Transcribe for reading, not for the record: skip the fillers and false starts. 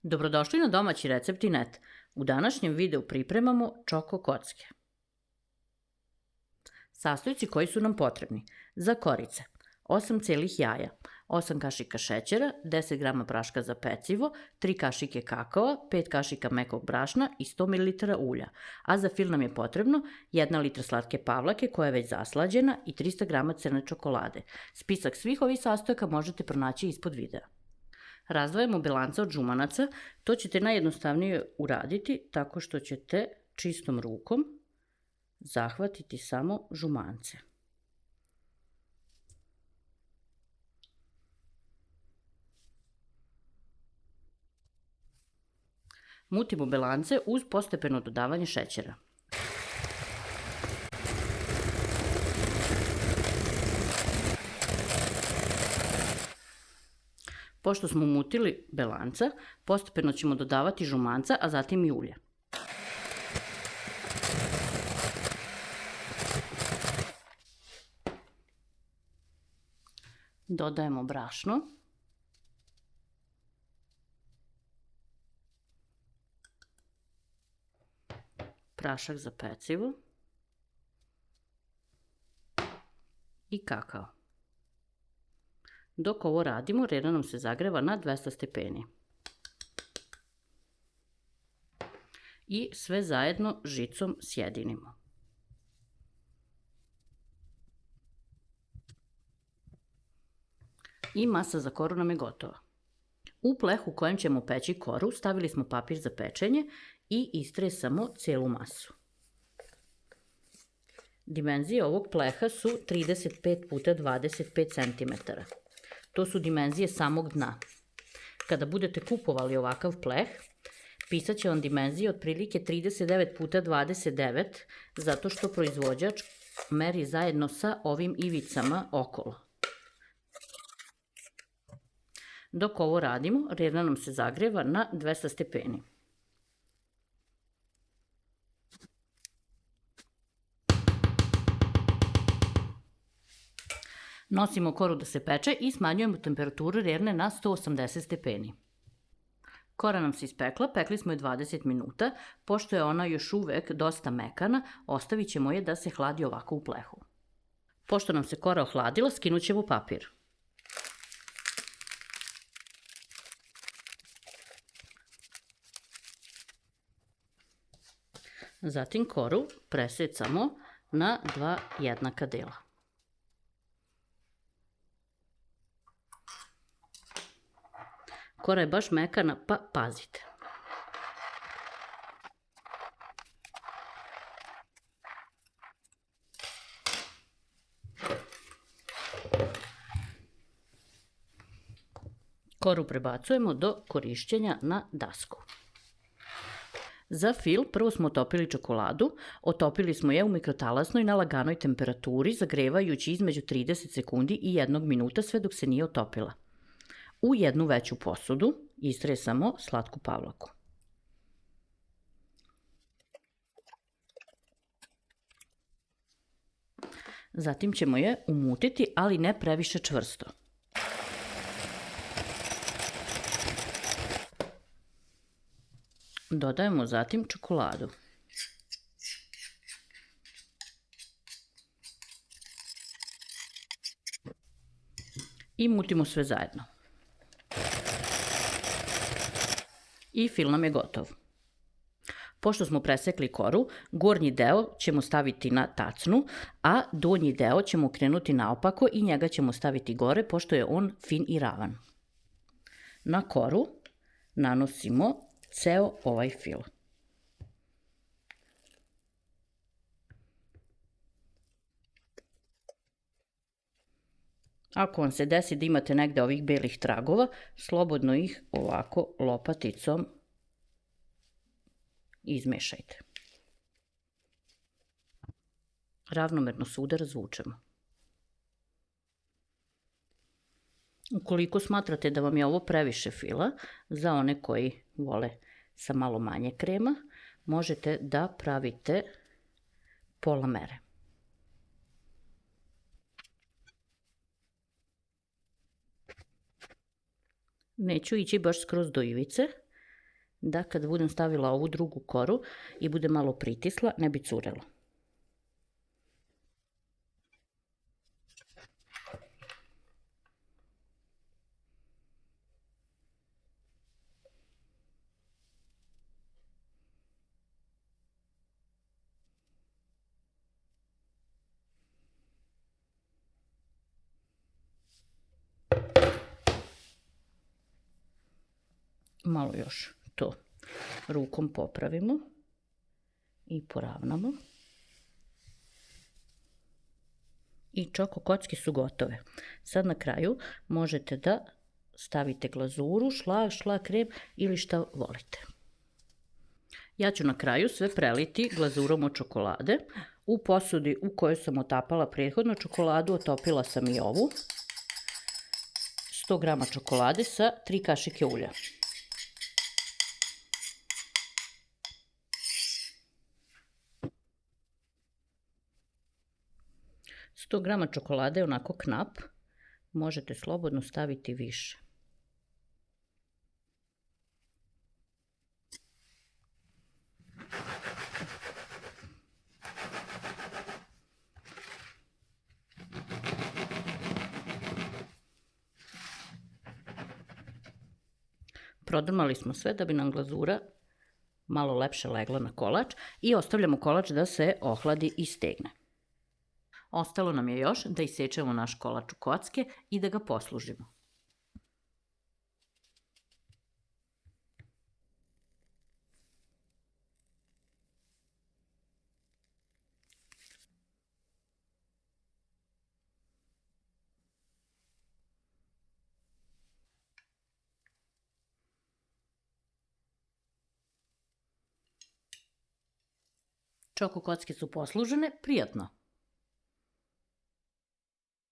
Dobrodošli na domaći recepti net. U današnjem videu pripremamo čoko kocke. Sastojci koji su nam potrebni. Za korice: 8 celih jaja, 8 kašika šećera, 10 g praška za pecivo, 3 kašike kakaoa, 5 kašika mekog brašna i 100 ml ulja, a za fil nam je potrebno 1 litra slatke pavlake koja je već zaslađena i 300 g crne čokolade. Spisak svih ovih sastojaka možete pronaći ispod videa. Razdvajamo belance od žumanaca. To ćete najjednostavnije uraditi tako što ćete čistom rukom zahvatiti samo žumance. Mutimo belance uz postepeno dodavanje šećera. Pošto smo mutili belanca, postepeno ćemo dodavati žumanca, a zatim i ulje. Dodajemo brašno. Prašak za pecivo i kakao. Dok ovo radimo, rena nam se zagreva na 200 stepeni. I sve zajedno žicom sjedinimo. I masa za koru nam je gotova. U pleh u kojem ćemo peći koru stavili smo papir za pečenje i istresamo celu masu. Dimenzije ovog pleha su 35 x 25 cm. To su dimenzije samog dna. Kada budete kupovali ovakav pleh, pisat će vam dimenzije otprilike 39 x 29, zato što proizvođač meri zajedno sa ovim ivicama okolo. Dok ovo radimo, rena nam se zagreva na 200 stepeni. Nosimo koru da se peče i smanjujemo temperaturu rerne na 180 stepeni. Kora nam se ispekla, pekli smo je 20 minuta. Pošto je ona još uvek dosta mekana, ostavit ćemo je da se hladi ovako u plehu. Pošto nam se kora ohladila, skinut ćemo papir. Zatim koru presecamo na 2 jednaka dela. Kora je baš mekana, pa pazite. Koru prebacujemo do korišćenja na dasku. Za fil prvo smo otopili čokoladu, otopili smo je u mikrotalasnoj na laganoj temperaturi, zagrevajući između 30 sekundi i 1 minuta sve dok se nije otopila. U jednu veću posudu istresamo slatku pavlaku. Zatim ćemo je umutiti, ali ne previše čvrsto. Dodajemo zatim čokoladu. I mutimo sve zajedno. I fil nam je gotov. Pošto smo presekli koru, gornji deo ćemo staviti na tacnu, a donji deo ćemo okrenuti naopako i njega ćemo staviti gore, pošto je on fin i ravan. Na koru nanosimo ceo ovaj fil. Ako vam se desi da imate negde ovih belih tragova, slobodno ih ovako lopaticom izmešajte. Ravnomerno svuda razvučemo. Ukoliko smatrate da vam je ovo previše fila, za one koji vole sa malo manje krema, možete da pravite pola mere. Neću ići baš skroz do ivice, da kad budem stavila ovu drugu koru i bude malo pritisla, ne bi curelo. Malo još to rukom popravimo i poravnamo. I čoko kocke su gotove. Sad na kraju možete da stavite glazuru, šlag krem ili šta volite. Ja ću na kraju sve preliti glazurom od čokolade. U posudi u kojoj sam otapala prethodno čokoladu otopila sam i ovu. 100 grama čokolade sa 3 kašike ulja. Sto grama čokolade je onako knap, možete slobodno staviti više. Prodrmali smo sve da bi nam glazura malo lepše legla na kolač i ostavljamo kolač da se ohladi i stegne. Ostalo nam je još da isečemo naš kolač u kocke i da ga poslužimo. Čoko kocke su poslužene, prijatno!